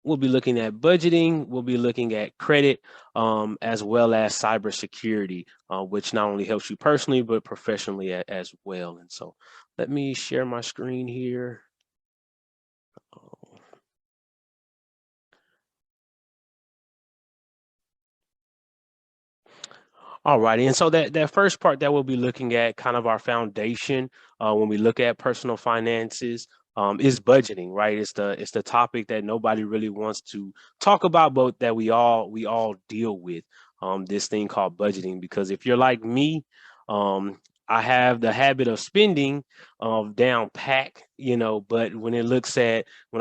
We'll be looking at budgeting. We'll be looking at credit, as well as cybersecurity, which not only helps you personally, but professionally as well. And so let me share my screen here. All righty. And so that first part that we'll be looking at, kind of our foundation, when we look at personal finances, is budgeting, right? It's the topic that nobody really wants to talk about, but that we all deal with, this thing called budgeting. Because if you're like me, um, I have the habit of spending, down pack, but when I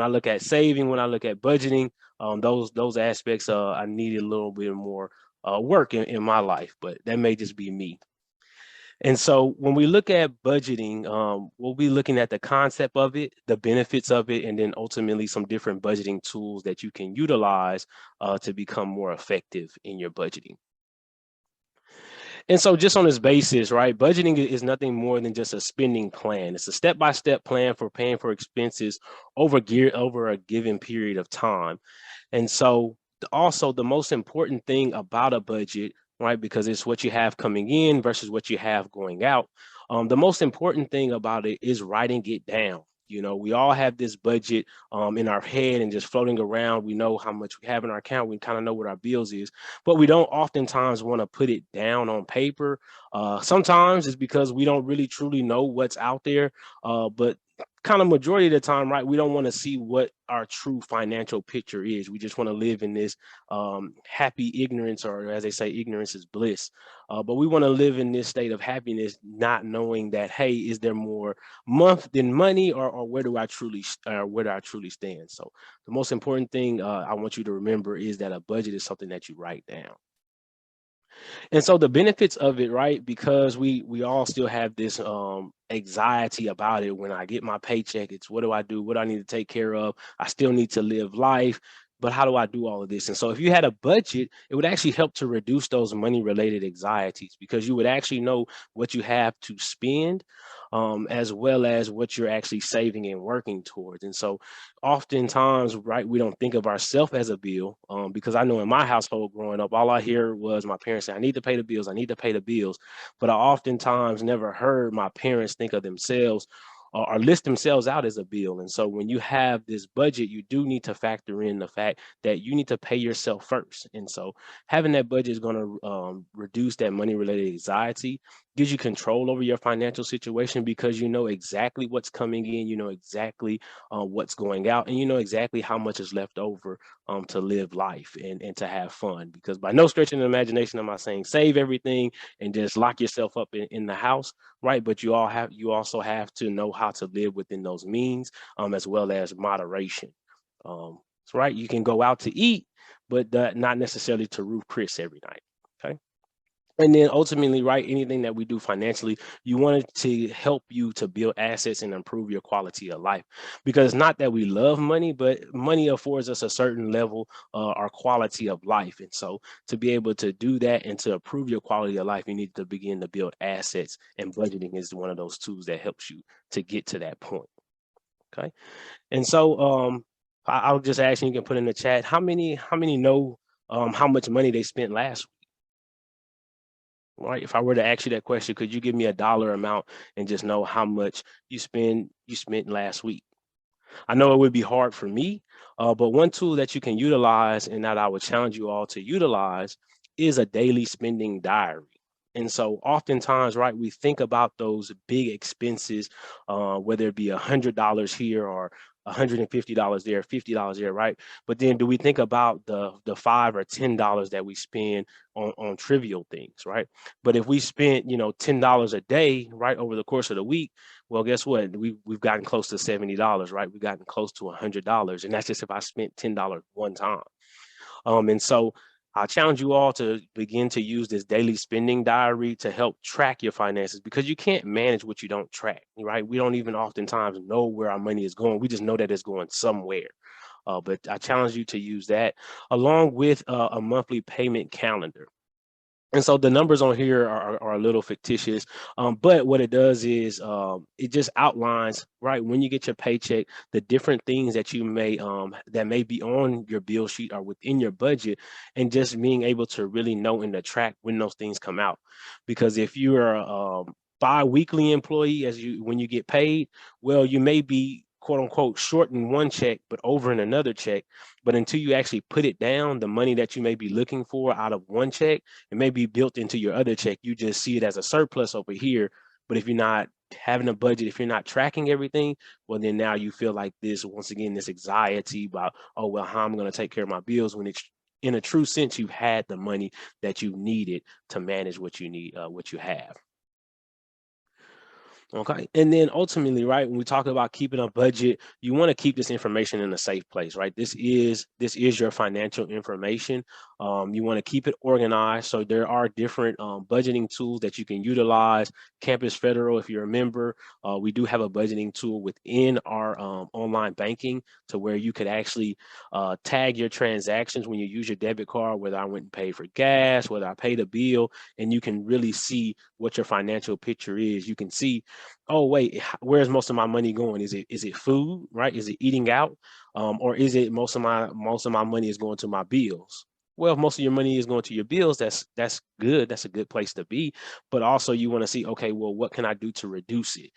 look at saving, when I look at budgeting, those aspects, I need a little bit more work in my life, but that may just be me. And so when we look at budgeting, we'll be looking at the concept of it, the benefits of it, and then ultimately some different budgeting tools that you can utilize to become more effective in your budgeting. And so just on this basis, right, budgeting is nothing more than just a spending plan. It's a step-by-step plan for paying for expenses over a given period of time. And so also the most important thing about a budget, right, because it's what you have coming in versus what you have going out. The most important thing about it is writing it down. We all have this budget in our head and just floating around. We know how much we have in our account. We kind of know what our bills is, but we don't oftentimes want to put it down on paper. Sometimes it's because we don't really truly know what's out there. But kind of majority of the time, right, we don't want to see what our true financial picture is. We just want to live in this happy ignorance, or as they say, ignorance is bliss. But we want to live in this state of happiness, not knowing that, hey, is there more month than money, or where do I truly stand? So the most important thing I want you to remember is that a budget is something that you write down. And so the benefits of it, right? Because we all still have this anxiety about it. When I get my paycheck, it's what do I do? What do I need to take care of? I still need to live life, but how do I do all of this? And so if you had a budget, it would actually help to reduce those money related anxieties, because you would actually know what you have to spend, as well as what you're actually saving and working towards. And so oftentimes, right, we don't think of ourselves as a bill, because I know in my household growing up, all I hear was my parents say, I need to pay the bills, I need to pay the bills. But I oftentimes never heard my parents think of themselves, or list themselves out as a bill. And so when you have this budget, you do need to factor in the fact that you need to pay yourself first. And so having that budget is going to reduce that money related anxiety, gives you control over your financial situation, because you know exactly what's coming in, you know exactly what's going out, and you know exactly how much is left over to live life and to have fun. Because by no stretch of the imagination am I saying save everything and just lock yourself up in the house, right? But you also have to know how to live within those means, as well as moderation. So, right, you can go out to eat, but not necessarily to Ruth Chris every night. Okay. And then ultimately, right, anything that we do financially, you want it to help you to build assets and improve your quality of life. Because not that we love money, but money affords us a certain level, our quality of life. And so to be able to do that and to improve your quality of life, you need to begin to build assets. And budgeting is one of those tools that helps you to get to that point. Okay. And so I'll just ask you can put in the chat, how many know how much money they spent last, right? If I were to ask you that question, could you give me a dollar amount and just know how much you spent last week? I know it would be hard for me, but one tool that you can utilize, and that I would challenge you all to utilize, is a daily spending diary. And so oftentimes, right, we think about those big expenses, whether it be $100 here or $150 there, $50 there, right? But then do we think about the $5 or $10 that we spend on trivial things, right? But if we spent, $10 a day, right, over the course of the week, well, guess what? We've gotten close to $70, right? We've gotten close to $100, and that's just if I spent $10 one time. And so I challenge you all to begin to use this daily spending diary to help track your finances, because you can't manage what you don't track, right? We don't even oftentimes know where our money is going. We just know that it's going somewhere. But I challenge you to use that along with a monthly payment calendar. And so the numbers on here are a little fictitious, but what it does is it just outlines, right, when you get your paycheck, the different things that you may that may be on your bill sheet or within your budget, and just being able to really know and to track when those things come out. Because if you're a bi-weekly employee, as you when you get paid, well, you may be quote unquote short in one check but over in another check. But until you actually put it down, the money that you may be looking for out of one check, it may be built into your other check. You just see it as a surplus over here. But if you're not having a budget, if you're not tracking everything, well, then now you feel like this, once again, this anxiety about, oh, well, how I'm going to take care of my bills, when it's in a true sense, you've had the money that you needed to manage what you need, what you have. Okay. And then ultimately, right, when we talk about keeping a budget, you want to keep this information in a safe place, right? This is your financial information. You want to keep it organized. So there are different budgeting tools that you can utilize. Campus Federal, if you're a member, we do have a budgeting tool within our online banking, to where you could actually tag your transactions when you use your debit card, whether I went and paid for gas, whether I paid a bill, and you can really see what your financial picture is. You can see, oh wait, where's most of my money going? Is it food, right? Is it eating out, or is it most of my money is going to my bills? Well, if most of your money is going to your bills, that's good. That's a good place to be. But also, you want to see, okay, well, what can I do to reduce it?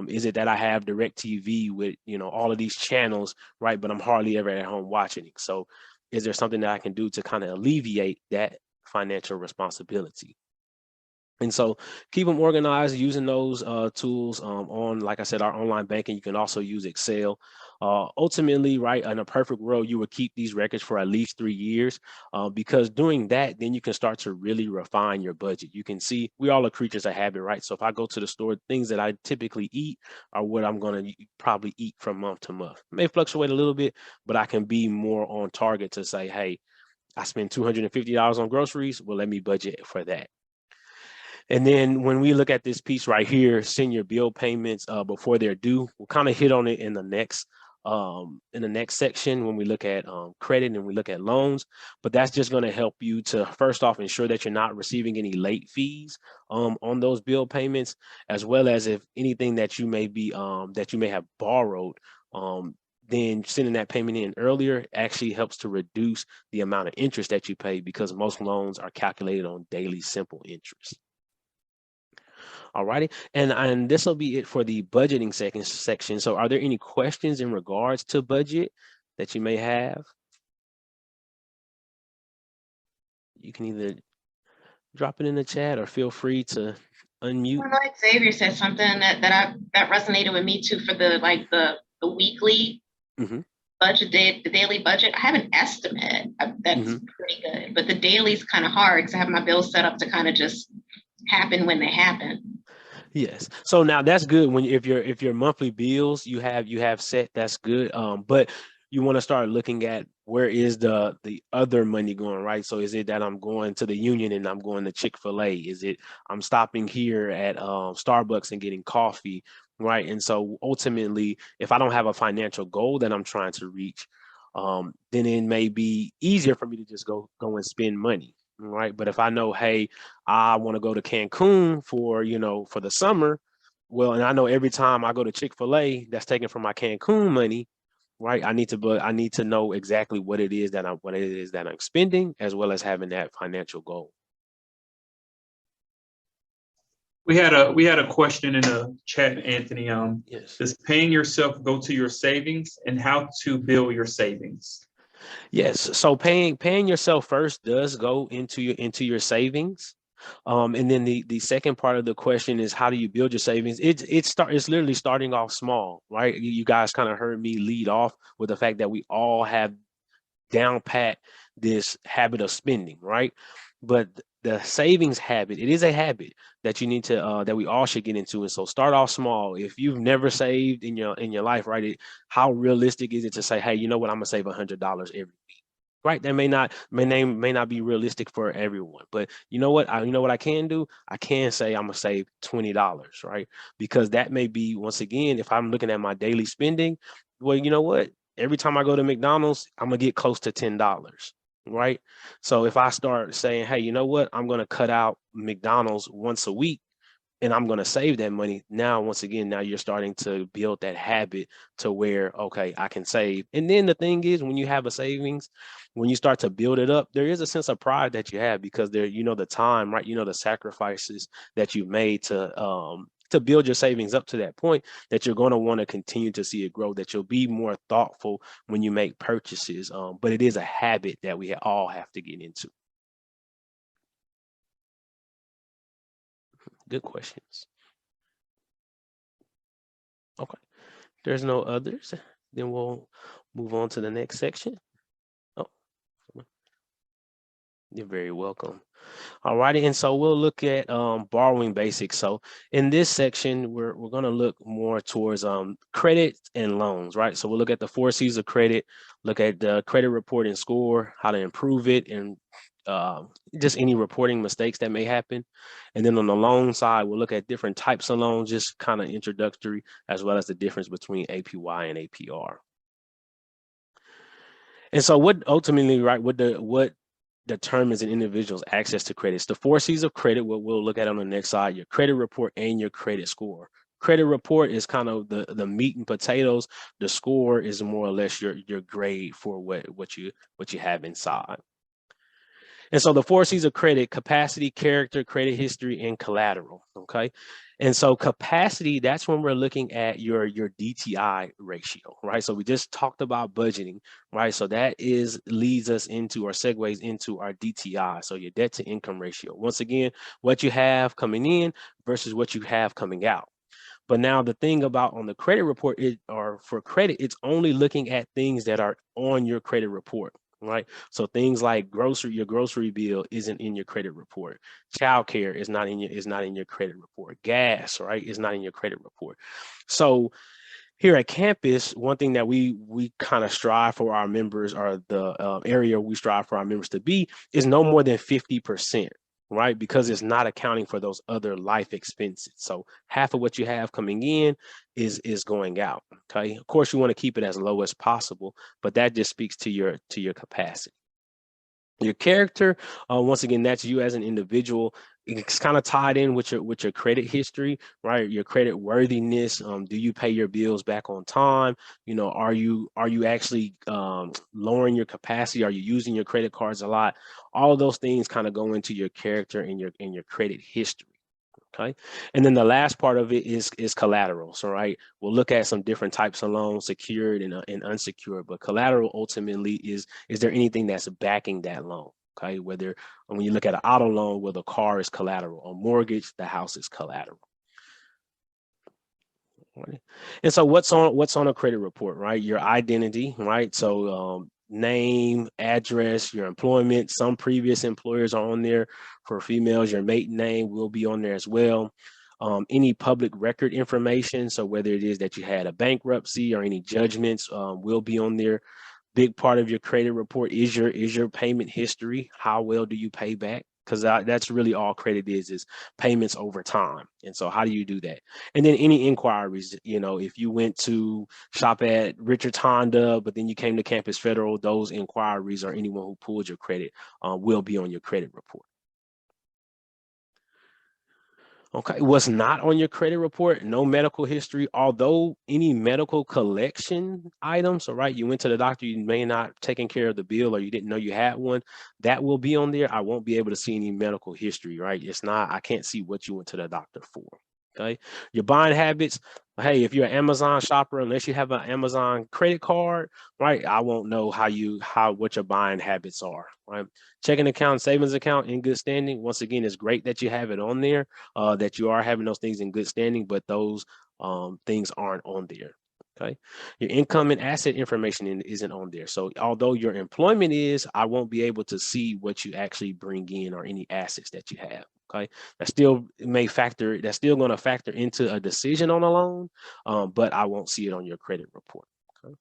Is it that I have direct TV with all of these channels, right? But I'm hardly ever at home watching it. So is there something that I can do to kind of alleviate that financial responsibility? And so keep them organized using those tools on, like I said, our online banking. You can also use Excel. Ultimately, right, in a perfect world, you would keep these records for at least 3 years, because doing that, then you can start to really refine your budget. You can see we all are creatures of habit, right? So if I go to the store, things that I typically eat are what I'm going to probably eat from month to month. It may fluctuate a little bit, but I can be more on target to say, hey, I spend $250 on groceries. Well, let me budget for that. And then when we look at this piece right here, senior bill payments before they're due, we'll kind of hit on it in the next section when we look at credit and we look at loans. But that's just going to help you to first off ensure that you're not receiving any late fees on those bill payments, as well as if anything that you may be that you may have borrowed. Then sending that payment in earlier actually helps to reduce the amount of interest that you pay, because most loans are calculated on daily simple interest. Alrighty, and this will be it for the budgeting section. So, are there any questions in regards to budget that you may have? You can either drop it in the chat or feel free to unmute. Well, like Xavier said something that resonated with me too, for the weekly budget, the daily budget. I have an estimate that's pretty good, but the daily is kind of hard because I have my bills set up to kind of just happen when they happen. Yes. So now that's good when if your monthly bills you have set, that's good. But you want to start looking at where is the other money going, right? So is it that I'm going to the Union and I'm going to Chick-fil-A? Is it I'm stopping here at Starbucks and getting coffee, right? And so ultimately, if I don't have a financial goal that I'm trying to reach, then it may be easier for me to just go and spend money, right? But if I know, hey, I want to go to Cancun for the summer, well, and I know every time I go to Chick-fil-A, that's taken from my Cancun money, right? I need to know exactly what it is that I'm spending, as well as having that financial goal. We had a question in the chat, Anthony. Yes. Does paying yourself go to your savings, and how to build your savings? Yes. So paying yourself first does go into your savings. And then the second part of the question is, how do you build your savings? It's literally starting off small, right? You guys kind of heard me lead off with the fact that we all have down pat this habit of spending, right? But the savings habit, it is a habit that you need to that we all should get into. And so start off small. If you've never saved in your life, right? How realistic is it to say, hey, you know what, I'm gonna save $100 every week? Right, that may not be realistic for everyone, but you know what? I can do. I can say I'm gonna save $20, right? Because that may be, once again, if I'm looking at my daily spending, well, you know what? Every time I go to McDonald's, I'm gonna get close to $10. right? So if I start saying, hey, you know what, I'm going to cut out McDonald's once a week and I'm going to save that money. Now, once again, now you're starting to build that habit to where, okay, I can save. And then the thing is, when you have a savings, when you start to build it up, there is a sense of pride that you have because there, you know, the time, right? You know, the sacrifices that you've made to build your savings up to that point that you're going to want to continue to see it grow, that you'll be more thoughtful when you make purchases. But it is a habit that we all have to get into. Good questions. Okay. There's no others. Then we'll move on to the next section. Oh, you're very welcome. All righty, and so we'll look at borrowing basics. So in this section, we're going to look more towards credit and loans, right? So we'll look at the 4 C's of credit, look at the credit report and score, how to improve it, and just any reporting mistakes that may happen. And then on the loan side, we'll look at different types of loans, just kind of introductory, as well as the difference between APY and APR. And so what ultimately, right, what determines an individual's access to credit? It's the 4 C's of credit, what we'll look at on the next slide, your credit report and your credit score. Credit report is kind of the meat and potatoes. The score is more or less your grade for what you have inside. And so the 4 C's of credit: capacity, character, credit history, and collateral. Okay. And so capacity, that's when we're looking at your DTI ratio, right? So we just talked about budgeting, right? So that leads us into or segues into our DTI. So your debt to income ratio. Once again, what you have coming in versus what you have coming out. But now the thing about on the credit report, or for credit, it's only looking at things that are on your credit report, right? So things like your grocery bill isn't in your credit report. Childcare is not in your credit report. Gas, right, is not in your credit report. So here at campus, one thing that we kind of strive for our members, or the area we strive for our members to be, is no more than 50%, right? Because it's not accounting for those other life expenses. So half of what you have coming in is going out. Okay. Of course, you want to keep it as low as possible, but that just speaks to your capacity. Your character, once again, that's you as an individual. It's kind of tied in with your credit history, right? Your credit worthiness. Do you pay your bills back on time? You know, are you actually lowering your capacity? Are you using your credit cards a lot? All of those things kind of go into your character and your credit history. Okay. And then the last part of it is collateral. So, right, we'll look at some different types of loans, secured and unsecured, but collateral ultimately is there anything that's backing that loan? Okay. Whether when you look at an auto loan, where the car is collateral, a mortgage, the house is collateral. Right. And so what's on a credit report, right? Your identity, right? So name, address, your employment. Some previous employers are on there. For females, your maiden name will be on there as well. Any public record information, so whether it is that you had a bankruptcy or any judgments, will be on there. Big part of your credit report is your payment history. How well do you pay back? Because that's really all credit is payments over time. And so how do you do that? And then any inquiries, you know, if you went to shop at Richard's Honda, but then you came to Campus Federal, those inquiries or anyone who pulled your credit will be on your credit report. Okay, what's not on your credit report? No medical history, although any medical collection items, all right, you went to the doctor, you may not taken care of the bill or you didn't know you had one, that will be on there. I won't be able to see any medical history, right? It's not, I can't see what you went to the doctor for. Okay, your buying habits. Hey, if you're an Amazon shopper, unless you have an Amazon credit card, right, I won't know what your buying habits are, right? Checking account, savings account in good standing. Once again, it's great that you have it on there, that you are having those things in good standing, but those things aren't on there. Okay, your income and asset information isn't on there. So although your employment is, I won't be able to see what you actually bring in or any assets that you have. Okay, that's still going to factor into a decision on a loan, but I won't see it on your credit report. Okay.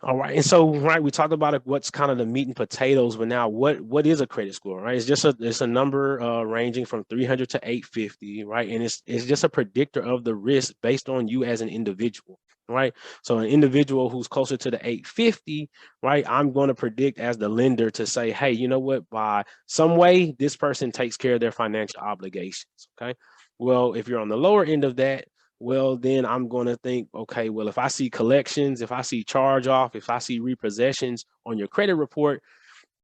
All right. And so, right, we talked about what's kind of the meat and potatoes, but now what is a credit score, right? It's a number ranging from 300 to 850, right? And it's just a predictor of the risk based on you as an individual, right? So an individual who's closer to the 850, right? I'm going to predict as the lender to say, hey, you know what, by some way, this person takes care of their financial obligations. Okay. Well, if you're on the lower end of that, well, then I'm going to think, okay, well, if I see collections, if I see charge off, if I see repossessions on your credit report,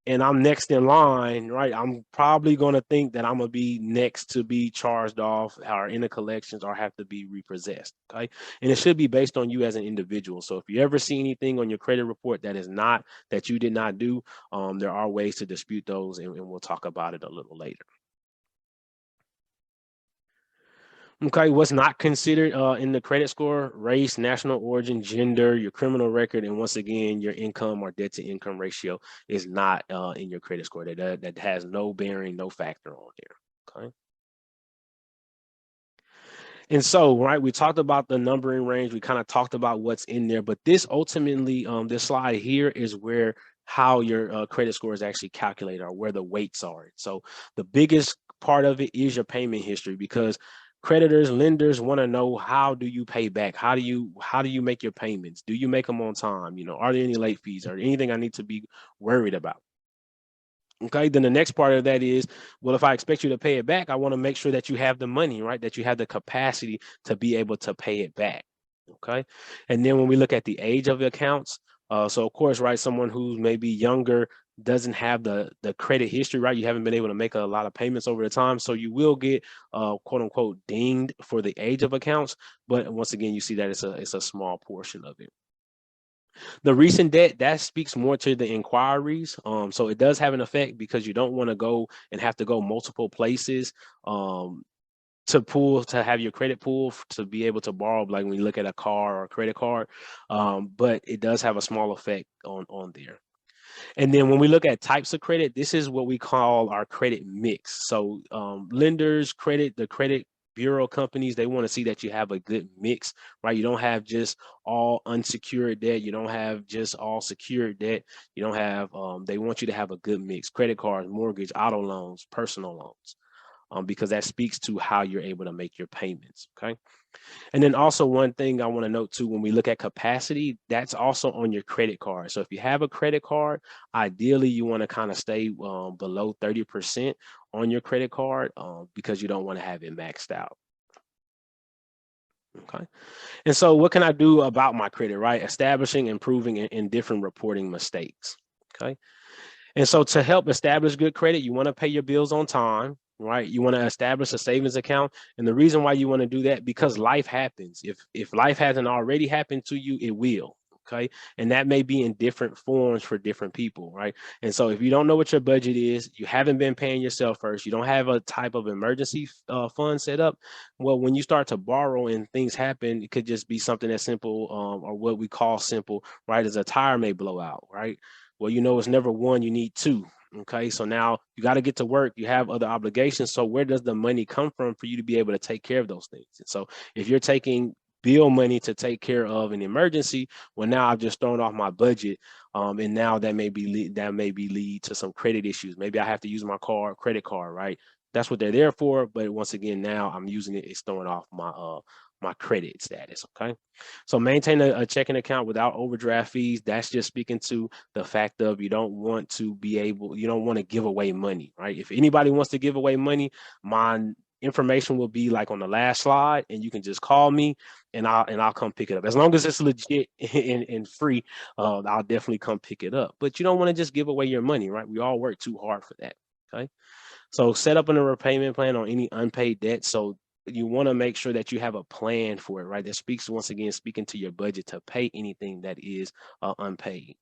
and I'm next in line, right, I'm probably going to think that I'm going to be next to be charged off or in the collections or have to be repossessed. Okay. And it should be based on you as an individual. So if you ever see anything on your credit report that is not, that you did not do, there are ways to dispute those, and we'll talk about it a little later. Okay, what's not considered in the credit score: race, national origin, gender, your criminal record, and once again, your income or debt to income ratio is not in your credit score. That has no bearing, no factor on there. Okay. And so, right, we talked about the numbering range. We kind of talked about what's in there, but this ultimately, this slide here is where how your credit score is actually calculated, or where the weights are. So the biggest part of it is your payment history, because creditors, lenders want to know, how do you pay back? How do you make your payments? Do you make them on time? You know, are there any late fees or anything I need to be worried about? Okay, then the next part of that is, well, if I expect you to pay it back, I want to make sure that you have the money, right? That you have the capacity to be able to pay it back. Okay. And then when we look at the age of the accounts, so of course, right, someone who's maybe younger doesn't have the credit history, right? You haven't been able to make a lot of payments over the time. So you will get quote unquote dinged for the age of accounts. But once again, you see that it's a small portion of it. The recent debt, that speaks more to the inquiries. So it does have an effect, because you don't want to go and have to go multiple places to have your credit pool to be able to borrow, like when you look at a car or a credit card. But it does have a small effect on there. And then when we look at types of credit, this is what we call our credit mix. So lenders, the credit bureau companies, they want to see that you have a good mix, right? You don't have just all unsecured debt. You don't have just all secured debt. You don't have, they want you to have a good mix: credit cards, mortgage, auto loans, personal loans, because that speaks to how you're able to make your payments. Okay. And then also, one thing I want to note too, when we look at capacity, that's also on your credit card. So if you have a credit card, ideally you want to kind of stay below 30% on your credit card, because you don't want to have it maxed out. Okay. And so what can I do about my credit, right? Establishing, improving, and different reporting mistakes. Okay. And so to help establish good credit, you want to pay your bills on time, right? You want to establish a savings account. And the reason why you want to do that, because life happens. If life hasn't already happened to you, it will. Okay. And that may be in different forms for different people, right? And so if you don't know what your budget is, you haven't been paying yourself first, you don't have a type of emergency fund set up, well, when you start to borrow and things happen, it could just be something as simple, or what we call simple, right? As a tire may blow out, right? Well, you know, it's never one, you need two. Okay. So now you got to get to work. You have other obligations. So where does the money come from for you to be able to take care of those things? And so if you're taking bill money to take care of an emergency, well, now I've just thrown off my budget. And now that may lead to some credit issues. Maybe I have to use my credit card, right? That's what they're there for. But once again, now I'm using it. It's throwing off my credit status. Okay. So maintain a checking account without overdraft fees. That's just speaking to the fact of, you don't want to give away money, right? If anybody wants to give away money, my information will be like on the last slide, and you can just call me, and I'll come pick it up. As long as it's legit and free, I'll definitely come pick it up. But you don't want to just give away your money, right? We all work too hard for that. Okay. So set up a repayment plan on any unpaid debt. So you want to make sure that you have a plan for it, right? That speaks, once again, speaking to your budget to pay anything that is unpaid.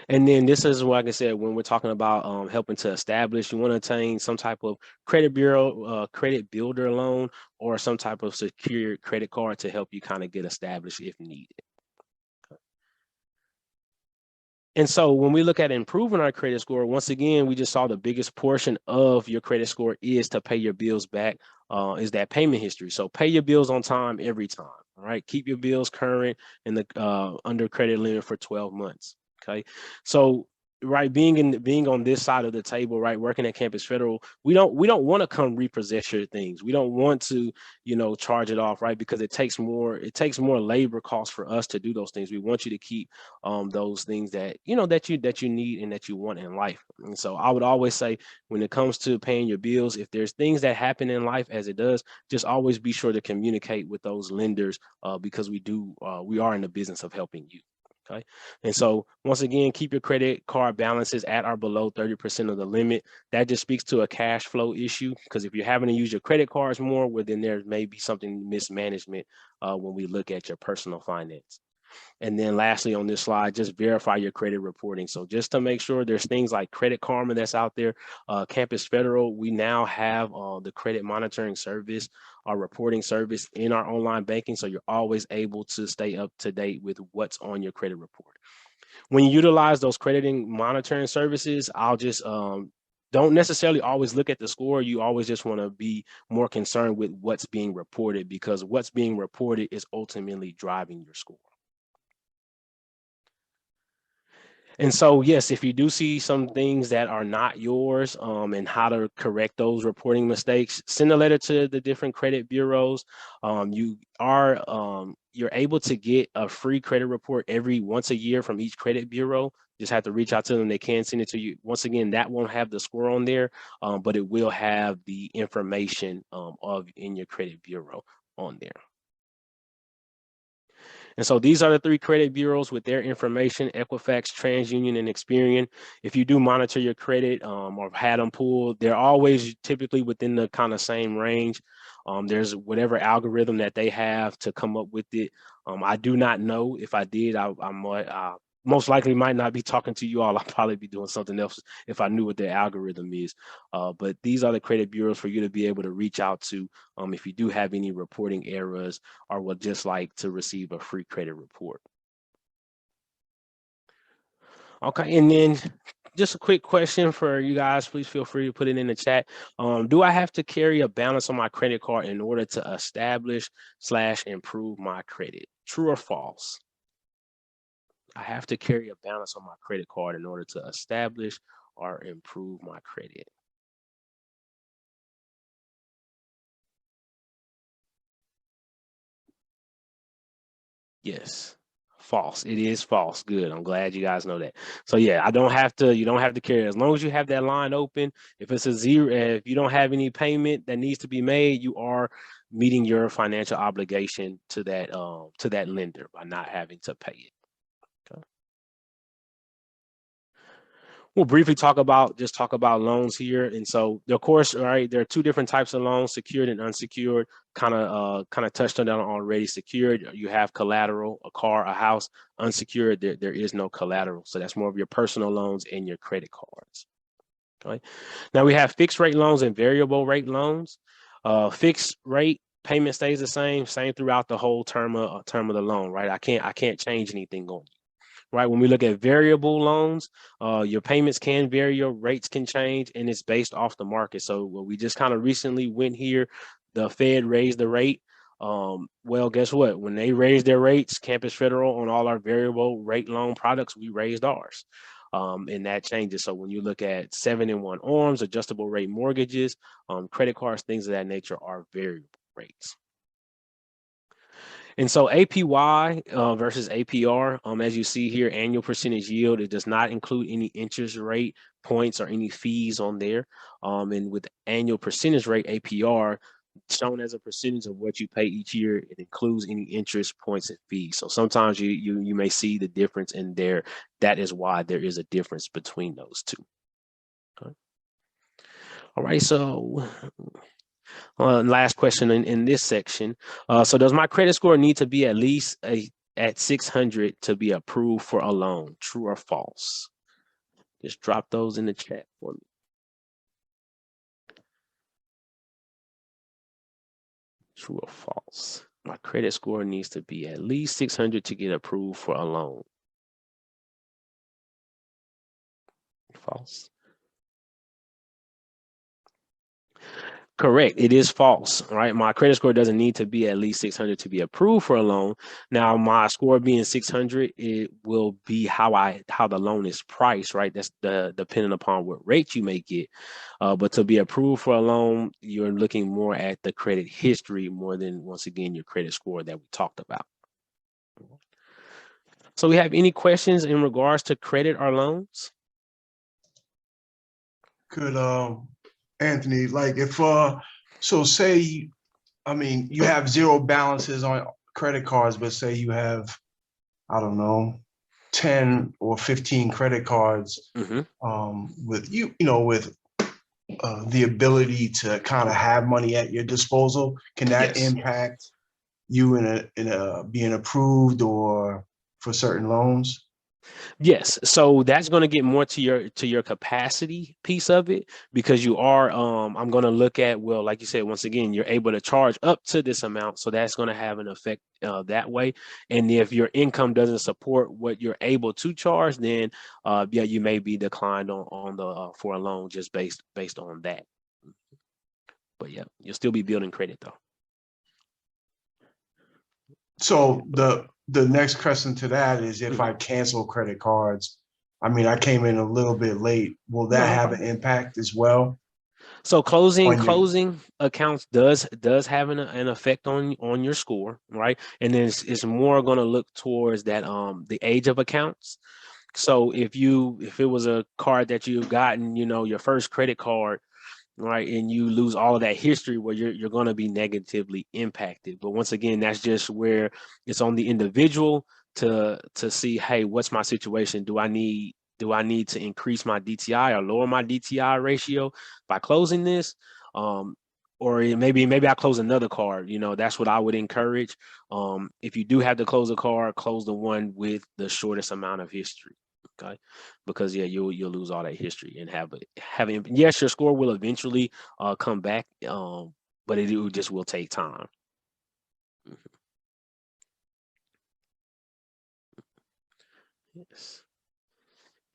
And then this is, like I said, when we're talking about helping to establish, you want to obtain some type of credit bureau, credit builder loan, or some type of secured credit card to help you kind of get established if needed. And so when we look at improving our credit score, once again, we just saw the biggest portion of your credit score is to pay your bills back, is that payment history. So pay your bills on time every time, All right, keep your bills current and the under credit limit for 12 months. Okay, so right, being on this side of the table, right, working at Campus Federal, we don't want to come repossess your things. We don't want to, charge it off, right, because it takes more labor costs for us to do those things. We want you to keep those things that that you need and that you want in life. And so I would always say, when it comes to paying your bills, if there's things that happen in life, as it does, just always be sure to communicate with those lenders, because we are in the business of helping you. Okay. And so once again, keep your credit card balances at or below 30% of the limit. That just speaks to a cash flow issue, because if you're having to use your credit cards more, well, then there may be something mismanagement when we look at your personal finance. And then lastly on this slide, just verify your credit reporting. So just to make sure, there's things like Credit Karma that's out there. Campus Federal, we now have the credit monitoring service, our reporting service in our online banking. So you're always able to stay up to date with what's on your credit report. When you utilize those crediting monitoring services, I'll just don't necessarily always look at the score. You always just want to be more concerned with what's being reported, because what's being reported is ultimately driving your score. And so, yes, if you do see some things that are not yours, and how to correct those reporting mistakes, send a letter to the different credit bureaus. You're able to get a free credit report once a year from each credit bureau. Just have to reach out to them. They can send it to you. Once again, that won't have the score on there, but it will have the information in your credit bureau on there. And so these are the 3 credit bureaus with their information: Equifax, TransUnion, and Experian. If you do monitor your credit or had them pulled, they're always typically within the kind of same range. There's whatever algorithm that they have to come up with it. I do not know. If I did, I most likely might not be talking to you all. I'll probably be doing something else if I knew what their algorithm is. But these are the credit bureaus for you to be able to reach out to if you do have any reporting errors or would just like to receive a free credit report. Okay, and then just a quick question for you guys. Please feel free to put it in the chat. Do I have to carry a balance on my credit card in order to establish/improve my credit? True or false? I have to carry a balance on my credit card in order to establish or improve my credit. Yes, false. It is false. Good. I'm glad you guys know that. So yeah, you don't have to carry it. As long as you have that line open. If it's a zero, if you don't have any payment that needs to be made, you are meeting your financial obligation to that lender by not having to pay it. Okay. We'll briefly talk about loans here. And so, of course, right, there are 2 different types of loans: secured and unsecured. Kind of touched on that already. Secured, you have collateral, a car, a house. Unsecured, there is no collateral. So that's more of your personal loans and your credit cards. Okay. Now we have fixed rate loans and variable rate loans. Fixed rate payment stays the same throughout the whole term of the loan, right? I can't change anything on you. Right, when we look at variable loans, your payments can vary, your rates can change, and it's based off the market. So we just kind of recently went here, the Fed raised the rate. Well, guess what? When they raised their rates, Campus Federal, on all our variable rate loan products, we raised ours. And that changes. So when you look at 7-in-1 ARMs, adjustable rate mortgages, credit cards, things of that nature are variable rates. And so APY versus APR, as you see here, annual percentage yield, it does not include any interest rate points or any fees on there. And with annual percentage rate, APR, shown as a percentage of what you pay each year, it includes any interest, points, and fees. So sometimes you may see the difference in there. That is why there is a difference between those 2. Okay. All right, so last question in this section. So does my credit score need to be at least at 600 to be approved for a loan? True or false? Just drop those in the chat for me. True or false? My credit score needs to be at least 600 to get approved for a loan. False. Correct. It is false, right? My credit score doesn't need to be at least 600 to be approved for a loan. Now, my score being 600, it will be how the loan is priced, right? That's depending upon what rate you may get. But to be approved for a loan, you're looking more at the credit history more than, once again, your credit score that we talked about. So we have any questions in regards to credit or loans? Could Anthony, like if so say, I mean, you have zero balances on credit cards, but say you have, I don't know, 10 or 15 credit cards, with with the ability to kind of have money at your disposal, can that Yes. impact you in a being approved or for certain loans? Yes, so that's going to get more to your capacity piece of it, because you are I'm going to look at, well, like you said, once again, you're able to charge up to this amount, so that's going to have an effect that way. And if your income doesn't support what you're able to charge, then yeah, you may be declined on the for a loan just based on that. But yeah, you'll still be building credit though. So the next question to that is, if I cancel credit cards, I mean, I came in a little bit late, will that have an impact as well? So closing accounts does have an effect on your score, right? And then it's more going to look towards that the age of accounts. So if it was a card that you've gotten, your first credit card, right, and you lose all of that history, well, you're going to be negatively impacted. But once again, that's just where it's on the individual to see, hey, what's my situation? Do I need to increase my DTI or lower my DTI ratio by closing this? Or maybe I close another card. That's what I would encourage. If you do have to close a card, close the one with the shortest amount of history. Okay, because yeah, you'll lose all that history and yes, your score will eventually come back, but it just will take time. Yes.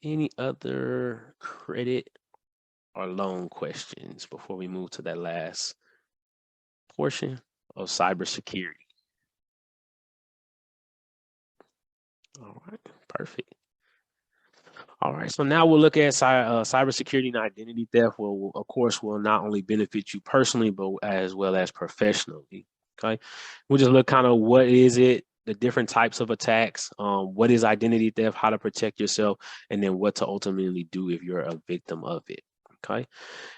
Any other credit or loan questions before we move to that last portion of cybersecurity? All right, perfect. All right, so now we'll look at cybersecurity and identity theft. Of course, will not only benefit you personally, but as well as professionally. Okay, we'll just look kind of what is it, the different types of attacks, what is identity theft, how to protect yourself, and then what to ultimately do if you're a victim of it. Okay,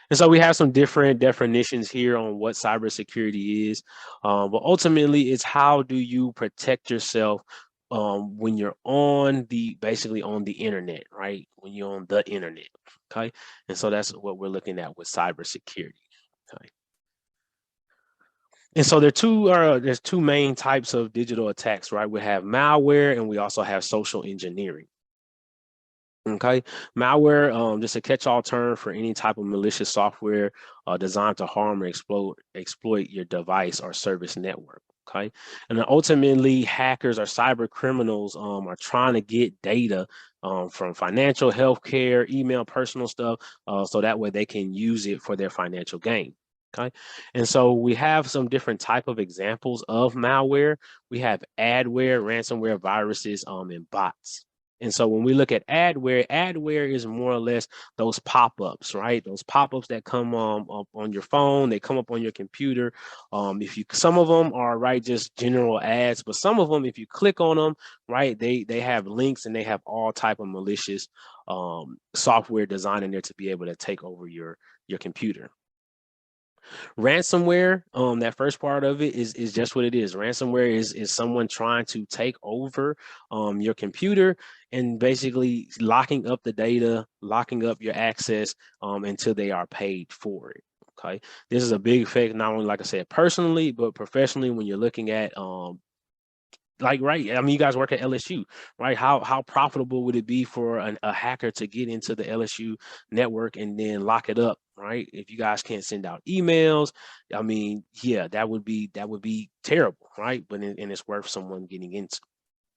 and so we have some different definitions here on what cybersecurity is, but ultimately, it's how do you protect yourself when you're basically on the internet, right? When you're on the internet, okay? And so that's what we're looking at with cybersecurity, okay? And so there's two main types of digital attacks, right? We have malware and we also have social engineering. Okay, malware, just a catch-all term for any type of malicious software designed to harm or exploit your device or service network. Okay, and then ultimately, hackers or cyber criminals are trying to get data from financial, healthcare, email, personal stuff, so that way they can use it for their financial gain. Okay, and so we have some different type of examples of malware. We have adware, ransomware, viruses, and bots. And so when we look at adware is more or less those pop-ups, right? Those pop-ups that come up on your phone, they come up on your computer. Some of them are, right, just general ads, but some of them, if you click on them, right, they have links and they have all type of malicious software designed in there to be able to take over your computer. Ransomware, that first part of it is just what it is. Ransomware is someone trying to take over your computer and basically locking up the data, locking up your access until they are paid for it. Okay, this is a big effect, not only, like I said, personally, but professionally when you're looking at right, I mean, you guys work at LSU, right? How profitable would it be for a hacker to get into the LSU network and then lock it up, right? If you guys can't send out emails, I mean, yeah, that would be terrible, right? But and it's worth someone getting into.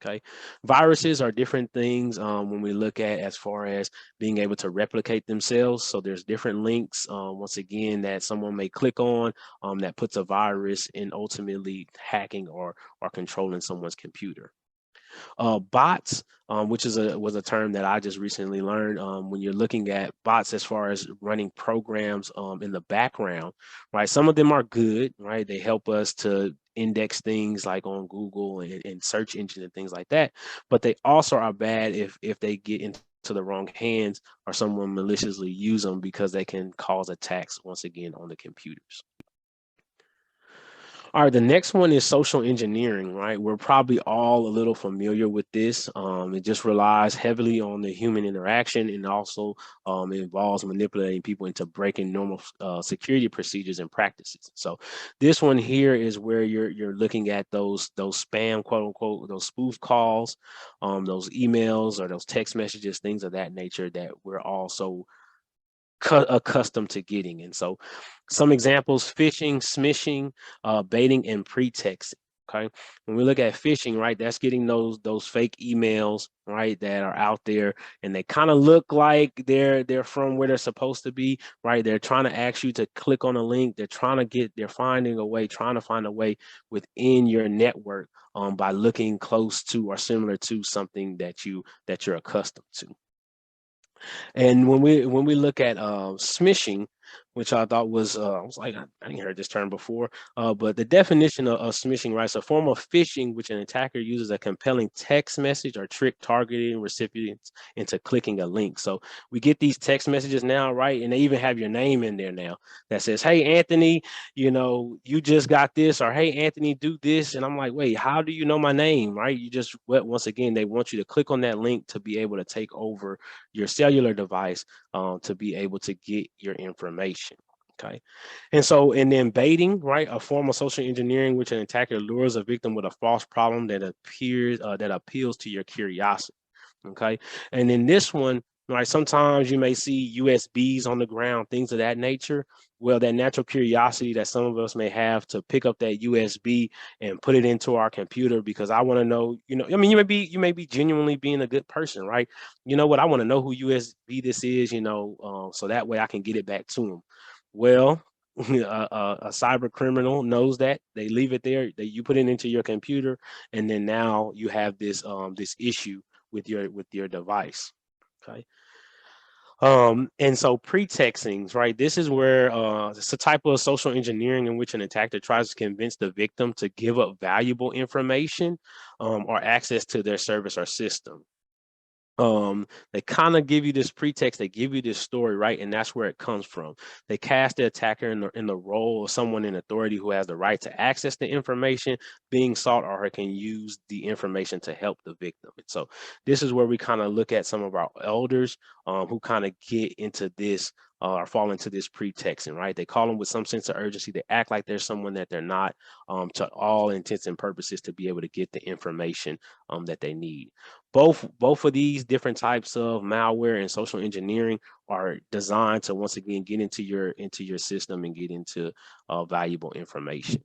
Okay, viruses are different things when we look at as far as being able to replicate themselves. So there's different links, once again, that someone may click on that puts a virus in ultimately hacking or controlling someone's computer. Bots, which was a term that I just recently learned. When you're looking at bots as far as running programs in the background, right? Some of them are good, right? They help us to index things like on Google and search engine and things like that. But they also are bad if they get into the wrong hands or someone maliciously use them, because they can cause attacks once again on the computers. All right, the next one is social engineering, right? We're probably all a little familiar with this. It just relies heavily on the human interaction, and also involves manipulating people into breaking normal security procedures and practices. So this one here is where you're looking at those spam, quote unquote, those spoof calls, those emails or those text messages, things of that nature that we're also accustomed to getting. And so some examples: phishing, smishing, baiting, and pretexting. Okay, when we look at phishing, right, that's getting those fake emails, right, that are out there, and they kind of look like they're from where they're supposed to be, right? They're trying to ask you to click on a link. They're trying to find a way within your network by looking close to or similar to something that you're accustomed to. And when we look at smishing, which I thought was I was like, I didn't hear this term before, but the definition of smishing, right? It's a form of phishing which an attacker uses a compelling text message or trick targeting recipients into clicking a link. So we get these text messages now, right? And they even have your name in there now that says, "Hey Anthony, you just got this," or "Hey Anthony, do this." And I'm like, wait, how do you know my name, right? You just, once again, they want you to click on that link to be able to take over your cellular device to be able to get your information. Okay. And then baiting, right? A form of social engineering which an attacker lures a victim with a false problem that appeals to your curiosity. Okay. And in this one, right, sometimes you may see USBs on the ground, things of that nature. Well, that natural curiosity that some of us may have to pick up that USB and put it into our computer, because I want to know, I mean, you may be genuinely being a good person, right? You know what? I want to know who USB this is, so that way I can get it back to them. Well, a cyber criminal knows that. They leave it there. You put it into your computer, and then now you have this issue with your device. Okay. And so pretextings, right? This is where it's a type of social engineering in which an attacker tries to convince the victim to give up valuable information or access to their service or system. They kind of give you this pretext, they give you this story, right? And that's where it comes from. They cast the attacker in the role of someone in authority who has the right to access the information being sought, or can use the information to help the victim. And so this is where we kind of look at some of our elders who kind of get into this or fall into this pretexting, right? They call them with some sense of urgency. They act like there's someone that they're not, to all intents and purposes, to be able to get the information that they need. Both of these different types of malware and social engineering are designed to, once again, get into your system and get into valuable information.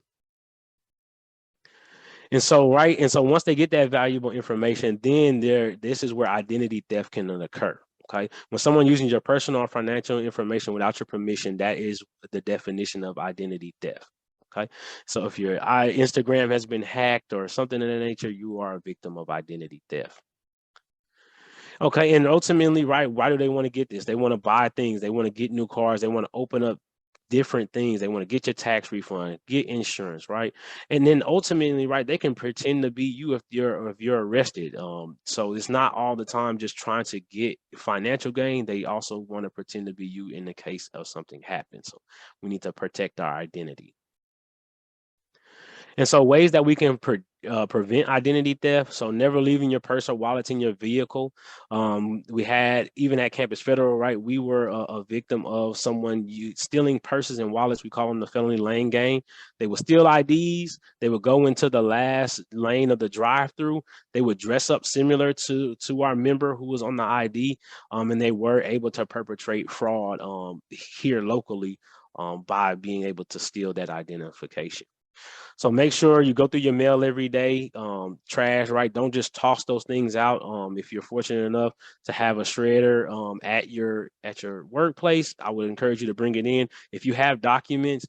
And so once they get that valuable information, then this is where identity theft can occur. Okay, when someone using your personal or financial information without your permission, that is the definition of identity theft. Okay, so if your Instagram has been hacked or something of that nature, you are a victim of identity theft. Okay, and ultimately, right, why do they want to get this? They want to buy things, they want to get new cars, they want to open up different things, they want to get your tax refund, get insurance, right? And then ultimately, right, they can pretend to be you if you're arrested. So it's not all the time just trying to get financial gain. They also want to pretend to be you in the case of something happens. So we need to protect our identity. And so ways that we can prevent identity theft. So never leaving your purse or wallet in your vehicle. We had, even at Campus Federal, right, we were a victim of someone stealing purses and wallets. We call them the felony lane gang. They would steal IDs. They would go into the last lane of the drive-through. They would dress up similar to our member who was on the ID, and they were able to perpetrate fraud here locally by being able to steal that identification. So make sure you go through your mail every day. Trash, right? Don't just toss those things out. If you're fortunate enough to have a shredder at your workplace, I would encourage you to bring it in. If you have documents,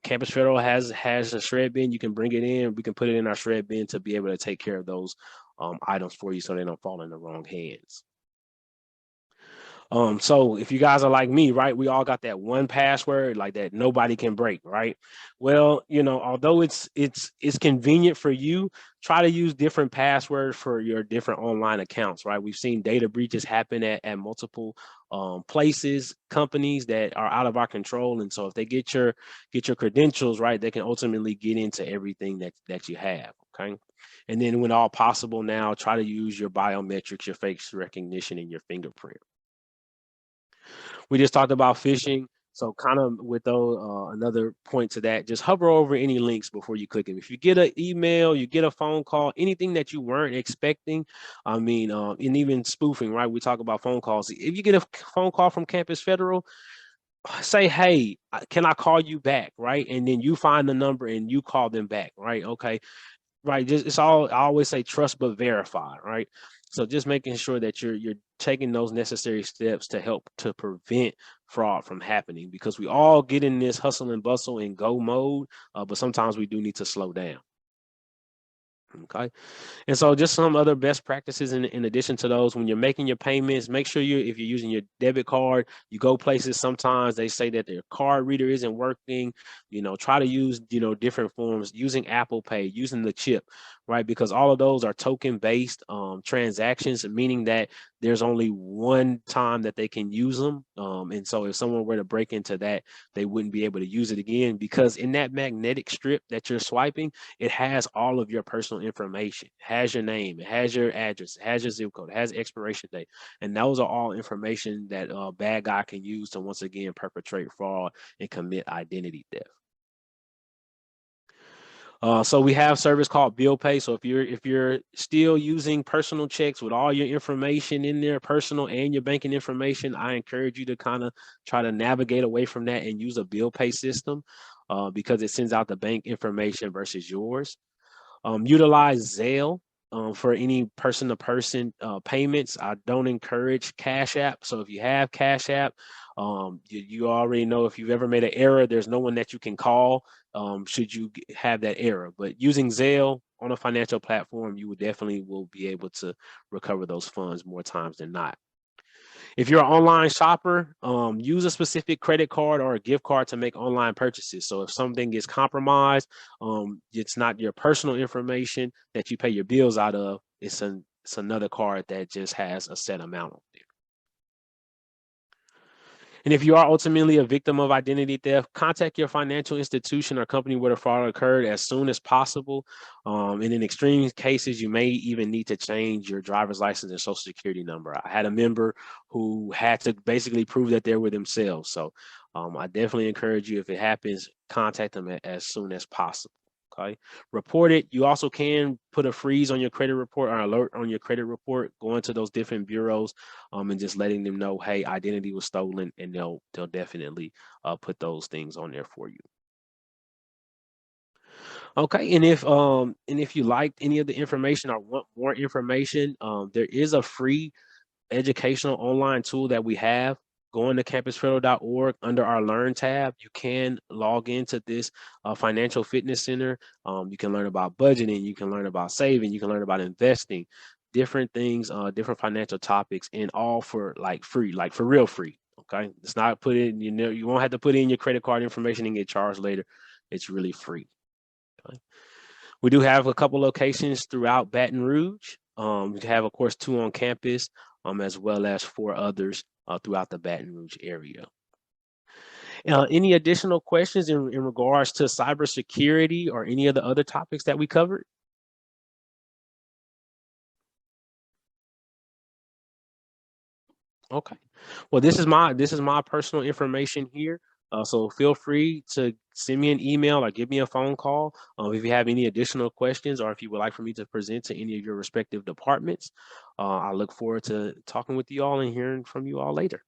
Campus Federal has a shred bin. You can bring it in. We can put it in our shred bin to be able to take care of those items for you so they don't fall in the wrong hands. So if you guys are like me, right, we all got that one password like that nobody can break, right? Well, although it's convenient for you, try to use different passwords for your different online accounts, right? We've seen data breaches happen at multiple places, companies that are out of our control, and so if they get your credentials, right, they can ultimately get into everything that you have. Okay. And then when all possible now, try to use your biometrics, your face recognition, and your fingerprint. We just talked about phishing. So kind of with another point to that, just hover over any links before you click them. If you get an email, you get a phone call, anything that you weren't expecting, and even spoofing, right? We talk about phone calls. If you get a phone call from Campus Federal, say, hey, can I call you back, right? And then you find the number and you call them back, right? Okay. Right. Just I always say trust but verify, right? So just making sure that you're taking those necessary steps to help to prevent fraud from happening, because we all get in this hustle and bustle and go mode, but sometimes we do need to slow down. Okay. And so just some other best practices in addition to those: when you're making your payments, make sure if you're using your debit card, you go places, sometimes they say that their card reader isn't working, try to use, different forms, using Apple Pay, using the chip, right? Because all of those are token based transactions, meaning that there's only one time that they can use them. And so if someone were to break into that, they wouldn't be able to use it again, because in that magnetic strip that you're swiping, it has all of your personal information. It has your name, it has your address, it has your zip code, it has expiration date. And those are all information that a bad guy can use to once again perpetrate fraud and commit identity theft. So we have service called bill pay. So if you're still using personal checks with all your information in there, personal and your banking information, I encourage you to kind of try to navigate away from that and use a bill pay system, because it sends out the bank information versus yours. Utilize Zelle for any person-to-person payments. I don't encourage Cash App. So if you have Cash App, you already know if you've ever made an error, there's no one that you can call should you have that error. But using Zelle on a financial platform, you will be able to recover those funds more times than not. If you're an online shopper, use a specific credit card or a gift card to make online purchases. So if something gets compromised, it's not your personal information that you pay your bills out of. It's another card that just has a set amount on there. And if you are ultimately a victim of identity theft, contact your financial institution or company where the fraud occurred as soon as possible. And in extreme cases, you may even need to change your driver's license and social security number. I had a member who had to basically prove that they were themselves. So I definitely encourage you, if it happens, contact them as soon as possible. Okay. Report it. You also can put a freeze on your credit report or alert on your credit report, going to those different bureaus and just letting them know, hey, identity was stolen, and they'll definitely put those things on there for you. Okay, and if you liked any of the information or want more information, there is a free educational online tool that we have. Going to campusfederal.org, under our Learn tab, you can log into this financial fitness center. You can learn about budgeting, you can learn about saving, you can learn about investing, different things, different financial topics, and all for free, like for real free. Okay, it's not put in, you won't have to put in your credit card information and get charged later. It's really free. Okay. We do have a couple locations throughout Baton Rouge. We have, of course, 2 on campus, as well as 4 others throughout the Baton Rouge area. Any additional questions in regards to cybersecurity or any of the other topics that we covered? Okay. Well, this is my personal information here. So feel free to send me an email or give me a phone call if you have any additional questions, or if you would like for me to present to any of your respective departments. I look forward to talking with you all and hearing from you all later.